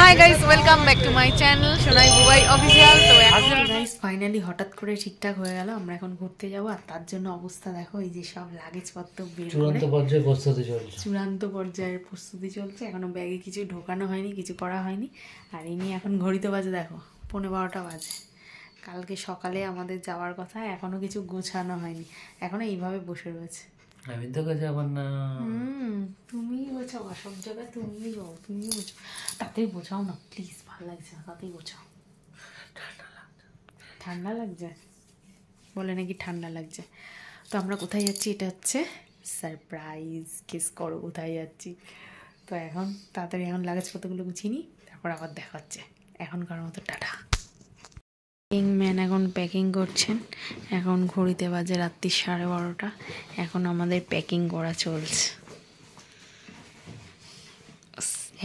Hi guys, welcome back to my channel Sonai Bubai official. তো এখন guys finally হঠাৎ করে ঠিকঠাক হয়ে গেল, আমরা এখন ঘুরতে যাব। আর তার জন্য অবস্থা দেখো, এই যে সব লাগেজপত্র বের করে চূড়ান্ত পর্যায়ের প্রস্তুতি চলছে। এখনো ব্যাগে কিছু ঢোকানো হয়নি, কিছু করা হয়নি। আর ইনি এখন ঘড়িতে বাজে দেখো 11:15 বাজে। কালকে সকালে আমাদের যাওয়ার কথা, এখনো কিছু গোছানো হয়নি, এখনো এইভাবে বসে রয়েছে। আমি তো কাছে আবার না। তুমি বোঝাও, সব জায়গায় তুমি যাও, তুমি বোঝাও, তাতেই বোঝাও না প্লিজ, ভালো লাগছে না, তাতেই বোঝাও। ঠান্ডা লাগছে বলে নাকি ঠান্ডা লাগছে। তো আমরা কোথায় যাচ্ছি, এটা হচ্ছে সারপ্রাইজ। গেস করো কোথায় যাচ্ছি। তো এখন তাড়াতাড়ি এখন লাগেজপত্রগুলো গুছিয়ে নিই, তারপর আবার দেখা হচ্ছে। এখনকার মতো টাটা। ম্যান এখন প্যাকিং করছেন। এখন ঘড়িতে বাজে রাত্রি 12:30। এখন আমাদের প্যাকিং করা চলছে।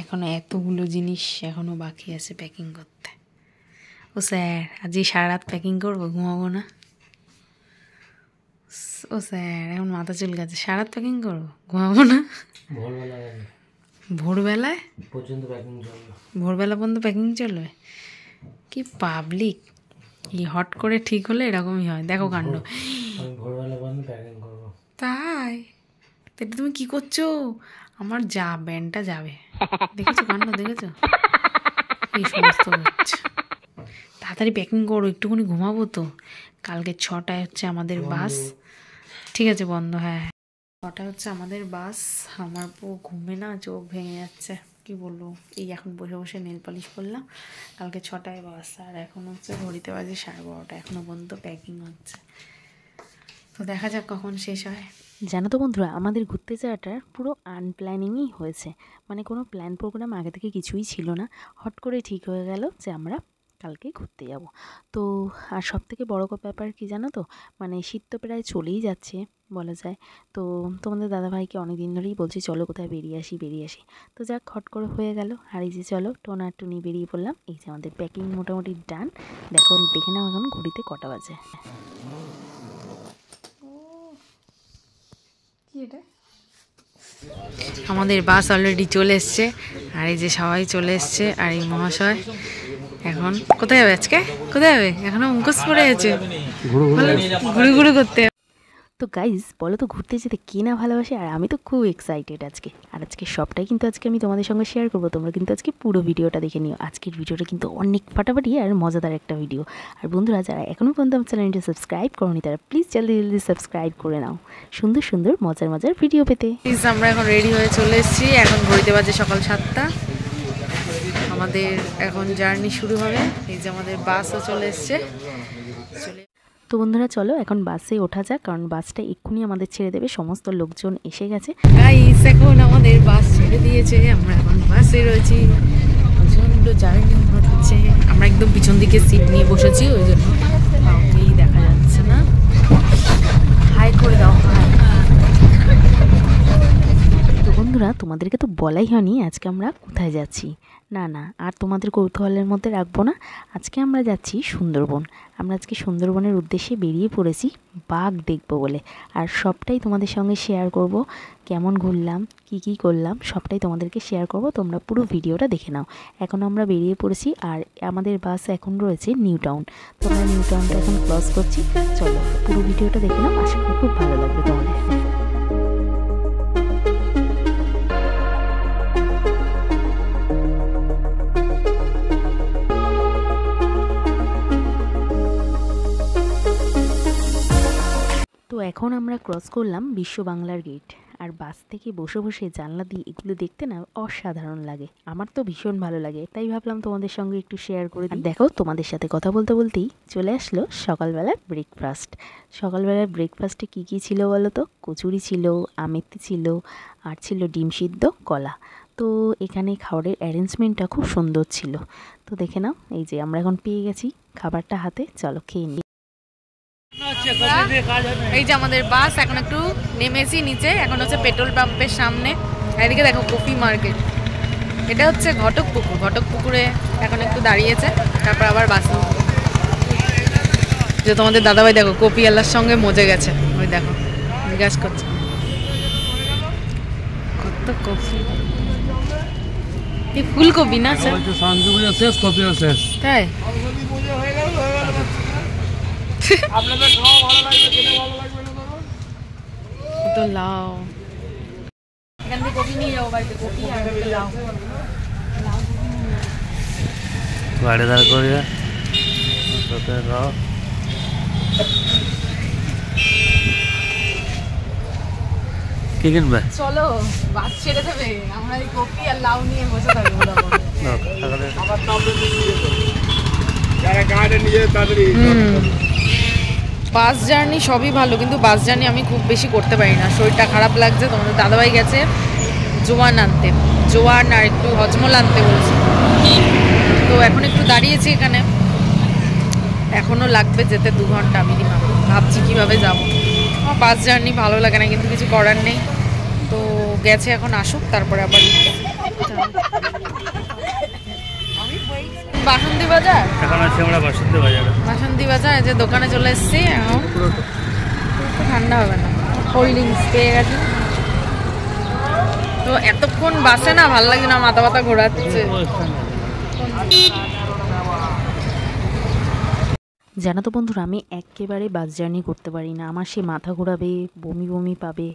এখনো এতগুলো জিনিস এখনো বাকি আছে প্যাকিং করতে। ও স্যার, আজকে সারা রাত প্যাকিং করবো, ঘুমাবো না। ও স্যার, এখন মাথা চুল গেছে, সারা রাত প্যাকিং করবো, ঘুমাবো না। ভোরবেলায় পর্যন্ত প্যাকিং চলবে, ভোরবেলা পর্যন্ত প্যাকিং চলবে। কি পাবলিক, এই হট করে ঠিক হলে এরকমই হয়। দেখো কাণ্ড। তাই এটা তুমি কি করছো? আমার ব্যান্ডটা যাবে, দেখেছো কাণ্ড, দেখেছো? এই সমস্ত হচ্ছে। তাড়াতাড়ি প্যাকিং করো, একটুখানি ঘুমাবো তো। কালকে 6টায় হচ্ছে আমাদের বাস। ঠিক আছে বন্ধ, হ্যাঁ 6টায় হচ্ছে আমাদের বাস। আমার ঘুমে না চোখ ভেঙে যাচ্ছে, কি বলবো। এই এখন বসে বসে নেল পালিশ করলাম। কালকে 6টায় বাস, আর এখন হচ্ছে ঘড়িতে বাজে 12:30। এখনো পর্যন্ত প্যাকিং হচ্ছে। তো দেখা যাক কখন শেষ হয়। জানো তো বন্ধুরা, আমাদের ঘুরতে যাওয়াটা পুরো আনপ্ল্যানিংই হয়েছে। মানে কোনো প্ল্যান প্রোগ্রাম আগে থেকে কিছুই ছিল না, হট করে ঠিক হয়ে গেল যে আমরা কালকে ঘুরতে যাব। তো আর সবথেকে বড় ব্যাপার কি জানো তো, মানে শীত তো প্রায় চলেই যাচ্ছে বলা যায়। তো তোমাদের দাদাভাইকে অনেক দিন ধরেই বলছি চলো কোথায় বেরিয়ে আসি। তো যাক, হট করে হয়ে গেল। আর এই যে চলো টোনা টুনি বেরিয়ে পড়লাম। এই যে আমাদের প্যাকিং মোটামুটি ডান। দেখে নাও এখন ঘড়িতে কটা বাজে। আমাদের বাস অলরেডি চলে এসছে, আর এই যে সবাই চলে এসছে। আর এই মহাশয় এখন কোথায় যাবে, আজকে কোথায় যাবে, এখনো মুখোশ পড়ে আছে, ঘুরে করতে। তো গাইজ বলো তো, ঘুরতে যেতে কে না ভালোবাসে। আর আমি তো খুব এক্সাইটেড আজকে। আর আজকে সবটাই কিন্তু আজকে আমি তোমাদের সঙ্গে শেয়ার করবো। তোমরা কিন্তু আজকে পুরো ভিডিওটা দেখে নিও। আজকের ভিডিওটা কিন্তু অনেক ফাটাফাটি আর মজাদার একটা ভিডিও। আর বন্ধুরা, যারা এখনও পর্যন্ত আমার চ্যানেলটি সাবস্ক্রাইব করোনি, তারা প্লিজ জলদি সাবস্ক্রাইব করে নাও সুন্দর সুন্দর মজার ভিডিও পেতে। প্লিজ, আমরা এখন রেডি হয়ে চলে এসেছি। এখন ঘড়িতে বাজে সকাল 7টা। আমাদের এখন জার্নি শুরু হবে। এই যে আমাদের বাসও চলে এসছে। তো বন্ধুরা চলো এখন বাসে ওঠা যাক, কারণ বাসটা এক্ষুনি আমাদের ছেড়ে দেবে। সমস্ত লোকজন এসে গেছে। গাইস, এখন আমাদের বাস ছেড়ে দিয়েছে, আমরা এখন বাসে রয়েছি। প্রচন্ড জার্নি হচ্ছে। আমরা একদম পিছন দিকে সিট নিয়ে বসেছি, ওই জন্য কাউকেই দেখা যাচ্ছে না। হাই করে দাও, হাই। তো বন্ধুরা, তোমাদেরকে তো বলাই হয়নি আজকে আমরা কোথায় যাচ্ছি। না আর তোমাদের কৌতূহলের মধ্যে রাখবো না। আজকে আমরা যাচ্ছি সুন্দরবন। আমরা আজকে সুন্দরবনের উদ্দেশ্যে বেরিয়ে পড়েছি বাঘ দেখবো বলে। আর সবটাই তোমাদের সঙ্গে শেয়ার করব। কেমন ঘুরলাম, কি করলাম, সবটাই তোমাদেরকে শেয়ার করব। তোমরা পুরো ভিডিওটা দেখে নাও। এখন আমরা বেরিয়ে পড়েছি, আর আমাদের বাস এখন রয়েছে নিউ টাউন। তো আমরা নিউ টাউনটা এখন ক্রস করছি। চলো পুরো ভিডিওটা দেখে নাও, আশা করি খুব ভালো লাগবে তোমাদের। তো এখন আমরা ক্রস করলাম বিশ্ব বাংলার গেট। আর বাস থেকে বসে বসে জানলা দিয়ে এগুলো দেখতে না অসাধারণ লাগে। আমার তো ভীষণ ভালো লাগে, তাই ভাবলাম তোমাদের সঙ্গে একটু শেয়ার করে দিই। দেখো, তোমাদের সাথে কথা বলতেই চলে আসলো সকালবেলার ব্রেকফাস্ট। সকালবেলার ব্রেকফাস্টে কী ছিল বলো তো? কচুরি ছিল, আমেথি ছিল, আর ছিল ডিম সিদ্ধ, কলা। তো এখানে খাবারের অ্যারেঞ্জমেন্টটা খুব সুন্দর ছিল। তো দেখে নাও, এই যে আমরা এখন পেয়ে গেছি খাবারটা হাতে। চলো খেয়ে নিই। এই যে আমাদের বাস এখন একটু নেমেছি নিচে। এখন হচ্ছে পেট্রোল পাম্পের সামনে। এদিকে দেখো কফি মার্কেট। এটা হচ্ছে ঘটকপুকুরে এখন একটু দাঁড়িয়েছে, তারপর আবার বাস। যে তোমাদের দাদাভাই দেখো কপি আল্লাহর সঙ্গে মজে গেছে, ওই দেখো জিজ্ঞাসা করছে কত কফি। এই ফুলকপি না স্যার? শান্তিপুজো শেষ, কপিও শেষ। তাই তো লাউ, এখান থেকে কপি নিয়ে যাবো বাড়িতে, কপি আর লাউ। গাড়ি দাঁড় করিয়ে কি কিনবে? চলো বাস ছেড়ে দেবে, আমরা এই কপি আর লাউ নিয়ে বসে থাকবো। বাস জার্নি সবই ভালো, কিন্তু বাস জার্নি আমি খুব বেশি করতে পারি না, শরীরটা খারাপ লাগছে। তোমাদের দাদাভাই গেছে জোয়ান আনতে, জোয়ান আর একটু হজমল আনতে বলছে। তো এখন একটু দাঁড়িয়েছি এখানে, এখনও লাগবে যেতে 2 ঘন্টা মিনিমাম। ভাবছি কীভাবে যাব। আমার বাস জার্নি ভালো লাগে না, কিন্তু কিছু করার নেই। তো গেছে, এখন আসুক তারপরে আবার বাসন্তী বাজার। এখন আছে আমরা বাসন্তী বাজারে। বাসন্তী বাজার যে দোকানে চলে এসেছি। এখন ঠান্ডা হবে না, কোল্ড ড্রিঙ্কস পেয়ে গেছি। তো এতক্ষণ বাসে না ভালো লাগে না, মাথা ব্যথা ঘোরাচ্ছে। জানো তো বন্ধুরা, আমি একেবারে বাস জার্নি করতে পারি না। আমার সে মাথা ঘোরাবে, বমি বমি পাবে।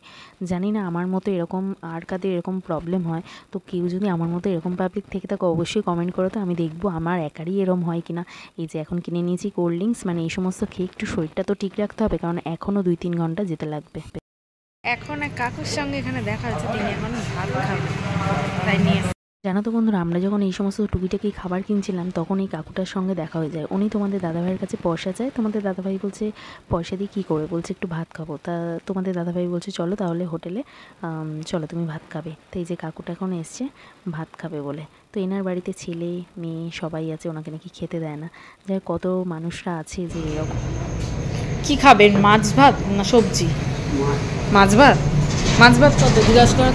জানি না আমার মতো এরকম আর কাদের এরকম প্রবলেম হয়। তো কেউ যদি আমার মতো এরকম পাবলিক থেকে থাকে অবশ্যই কমেন্ট করো, তো আমি দেখবো আমার একারই এরম হয় কিনা। এই যে এখন কিনে নিয়েছি কোল্ড ড্রিঙ্কস, মানে এই সমস্ত খেয়ে একটু শরীরটা তো ঠিক রাখতে হবে, কারণ এখনও 2-3 ঘন্টা যেতে লাগবে। এখন এক কাকুর সঙ্গে এখানে দেখা হচ্ছে, তিনি এখন ভাত খাবেন, তাই নিয়ে। জানো তো বন্ধুরা, আমরা যখন এই সমস্ত টুকিটাকি খাবার কিনছিলাম, তখন এই কাকুটার সঙ্গে দেখা হয়ে যায়। উনি তোমাদের দাদাভাইয়ের কাছে পয়সা চায়। তোমাদের দাদাভাই বলছে পয়সা দিয়ে কী করবে, বলছে একটু ভাত খাবো। তা তোমাদের দাদাভাই বলছে চলো তাহলে হোটেলে, চলো তুমি ভাত খাবে। তো এই যে কাকুটা এখন এসছে ভাত খাবে বলে। তো এনার বাড়িতে ছেলে মেয়ে সবাই আছে, ওনাকে নাকি খেতে দেয় না। যাই কত মানুষরা আছে যে এরকম। কি খাবেন, মাছ ভাত না সবজি? মাছ ভাত। মাছ ভাত কত জিজ্ঞাসা করা।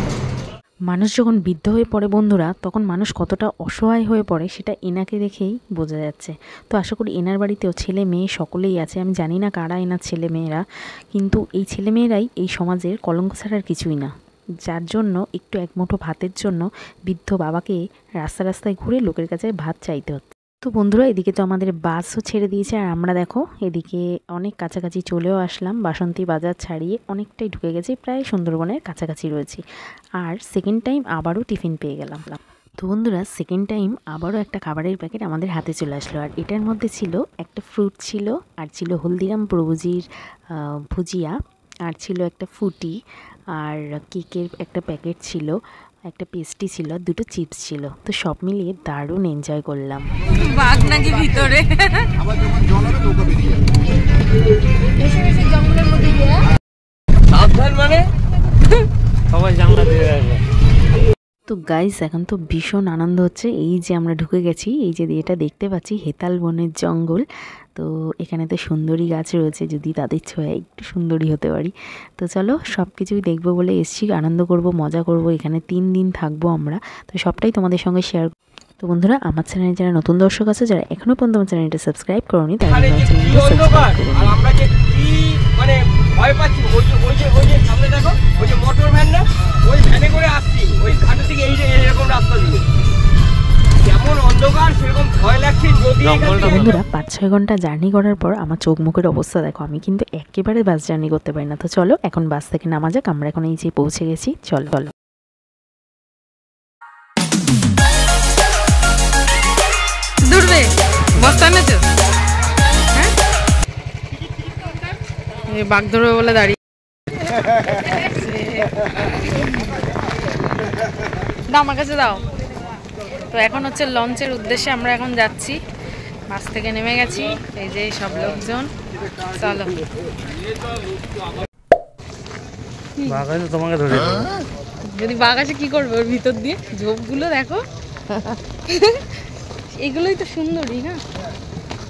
মানুষ যখন বৃদ্ধ হয়ে পড়ে বন্ধুরা, তখন মানুষ কতটা অসহায় হয়ে পড়ে সেটা এনাকে দেখেই বোঝা যাচ্ছে। তো আশা করি এনার বাড়িতেও ছেলে মেয়ে সকলেই আছে। আমি জানি না কারা এনার ছেলে মেয়েরা, কিন্তু এই ছেলে মেয়েরাই এই সমাজের কলঙ্ক ছাড়ার কিছুই না, যার জন্য একটু এক মুঠো ভাতের জন্য বৃদ্ধ বাবাকে রাস্তায় ঘুরে লোকের কাছে ভাত চাইতে হচ্ছে। তো বন্ধুরা, এদিকে তো আমাদের বাসও ছেড়ে দিয়েছে, আর আমরা দেখো এদিকে অনেক কাছাকাছি চলেও আসলাম। বাসন্তী বাজার ছাড়িয়ে অনেকটাই ঢুকে গেছি, প্রায় সুন্দরবনের কাছাকাছি রয়েছি। আর সেকেন্ড টাইম আবারও টিফিন পেয়ে গেলাম। তো বন্ধুরা, সেকেন্ড টাইম আবারও একটা খাবারের প্যাকেট আমাদের হাতে চলে আসলো। আর এটার মধ্যে ছিল একটা ফ্রুট ছিল, আর ছিল হলদিরাম প্রভুজির ভুজিয়া, আর ছিল একটা ফুটি, আর কেকের একটা প্যাকেট ছিল, একটা পেস্ট্রি ছিল, আর 2টো চিপস ছিল। তো সব মিলিয়ে দারুণ এনজয় করলাম। বাঘ নাকি ভিতরে? সাবধান মানে সবাই জানলা দিয়ে রাখবে। তো গাইস, এখন তো ভীষণ আনন্দ হচ্ছে। এই যে আমরা ঢুকে গেছি, এই যে এটা দেখতে পাচ্ছি হেতাল বনের জঙ্গল। তো এখানে তো সুন্দরী গাছ রয়েছে, যদি তাদের ছোঁয়া একটু সুন্দরী হতে পারি। তো চলো সব কিছুই দেখবো বলে এসছি, আনন্দ করব, মজা করব। এখানে 3 দিন থাকবো আমরা, তো সবটাই তোমাদের সঙ্গে শেয়ার। তো বন্ধুরা, আমার চ্যানেলে যারা নতুন দর্শক আছে, যারা এখনো পর্যন্ত আমার চ্যানেলটা সাবস্ক্রাইব করোনি, তারা চ্যানেলটা সাবস্ক্রাইব করো। আমরা যে কি মানে ভয় পাচ্ছি, ওই যে সামনে দেখো, ওই যে মোটর ভ্যান না, ওই ভ্যানে করে আসছি ওই ঘাটের থেকে, এই যে এরকম রাস্তা দিয়ে, যেমন অন্ধকার সেরকম ভয় লাগছে। যদি বন্ধুরা, 5-6 ঘন্টা জার্নি করার পর আমার চোখ মুখের অবস্থা দেখো। আমি কিন্তু একেবারে বাস জার্নি করতে পারি না। তো চলো এখন বাস থেকে নামা যাক। আমরা এখন এই যে পৌঁছে গেছি, চলো। দূরবে বস্তা এনেছো? হ্যাঁ, এই বাঘ ধরবে বলে দাঁড়িয়ে। দাও আমার কাছে দাও। তো এখন হচ্ছে লঞ্চের উদ্দেশ্যে আমরা এখন যাচ্ছি। বাস থেকে নেমে গেছি, এই যে সব লোকজন। চলো। বাঘ আছে তোমাকে ধরে যদি বাঘ আসে কি করবে ওর ভিতর দিয়ে? ঝোপগুলো দেখো, এগুলোই তো সুন্দরী না।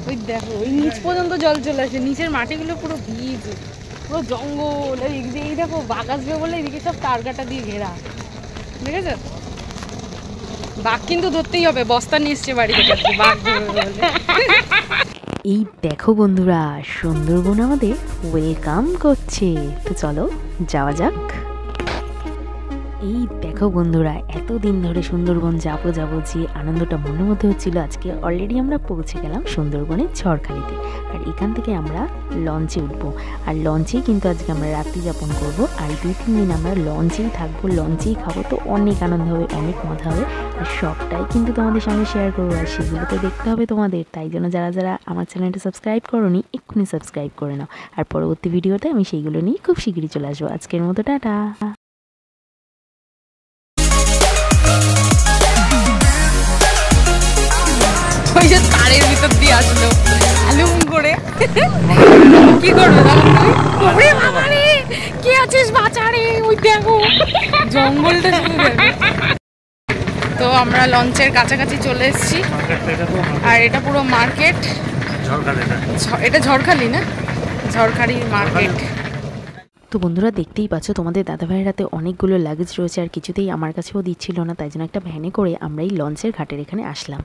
ওই দেখো, ওই নিচ পর্যন্ত জল চলে আসে, নিচের মাটিগুলো পুরো ভিজ, পুরো জঙ্গল। এই দেখো, বাঘ আসবে বলে এদিকে সব তার কাটা দিয়ে ঘেরা, দেখেছো? বাঘ কিন্তু ধরতেই হবে, বস্তা নিয়ে এসছে বাড়ি থেকে, বাঘ ধরবে বলে। এই দেখো বন্ধুরা, সুন্দরবন আমাদের ওয়েলকাম করছে। তো চলো যাওয়া যাক। এই দেখো বন্ধুরা, এতদিন ধরে সুন্দরবন যাবো যাবো যে আনন্দটা মনের মধ্যে হচ্ছিল, আজকে অলরেডি আমরা পৌঁছে গেলাম সুন্দরবনের ঝড়খালিতে। আর এখান থেকে আমরা লঞ্চে উঠবো, আর লঞ্চেই কিন্তু আজকে আমরা রাত্রি যাপন করব। আর 2-3 দিন আমরা লঞ্চেই থাকবো, লঞ্চেই খাবো, তো অনেক আনন্দ হবে, অনেক মজা হবে। আর সবটাই কিন্তু তোমাদের সঙ্গে শেয়ার করবো, আর সেগুলো তো দেখতে হবে তোমাদের। তাই জন্য যারা যারা আমার চ্যানেলটা সাবস্ক্রাইব করোনি, এক্ষুনি সাবস্ক্রাইব করে নাও। আর পরবর্তী ভিডিওতে আমি সেইগুলো নিয়ে খুব শীঘ্রই চলে আসবো। আজকের মতো টাটা। ওই যে তারের ভিতর দিয়ে আসলো আলুম করে, কি করবে তখন তুমি? ওরে বাবা রে, কে আছিস বাঁচারে, ওই দেখো জঙ্গলটা শুরু দেখো। তো আমরা লঞ্চের কাছাকাছি চলে এসেছি, আর এটা পুরো মার্কেট। এটা ঝড়খালি না? ঝড়খালি মার্কেট। তো বন্ধুরা দেখতেই পাচ্ছ, তোমাদের দাদাভাইয়ের হাতে অনেকগুলো লাগেজ রয়েছে, আর কিছুতেই আমার কাছেও দিচ্ছিল না। তাই জন্য একটা ভ্যানে করে আমরা এই লঞ্চের ঘাটের এখানে আসলাম।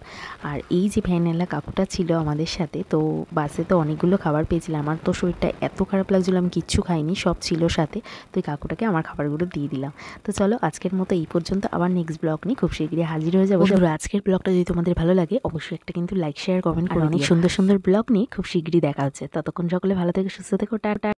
আর এই যে ভ্যানওয়ালা কাকুটা ছিল আমাদের সাথে, তো বাসে তো অনেকগুলো খাবার পেয়েছিলাম। আমার তো শরীরটা এত খারাপ লাগছিল, আমি কিচ্ছু খাইনি, সব ছিল সাথে। তো এই কাকুটাকে আমার খাবারগুলো দিয়ে দিলাম। তো চলো আজকের মতো এই পর্যন্ত, আবার নেক্সট ব্লগ নিয়ে খুব শীঘ্রই হাজির হয়ে যাবো। বন্ধুরা আজকের ব্লগটা যদি তোমাদের ভালো লাগে, অবশ্যই একটা কিন্তু লাইক শেয়ার কমেন্ট করে, অনেক সুন্দর সুন্দর ব্লগ নিয়ে খুব শীঘ্রই দেখা হচ্ছে। ততক্ষণ সকলে ভালো থেকে সুস্থ থেকো, টাটা।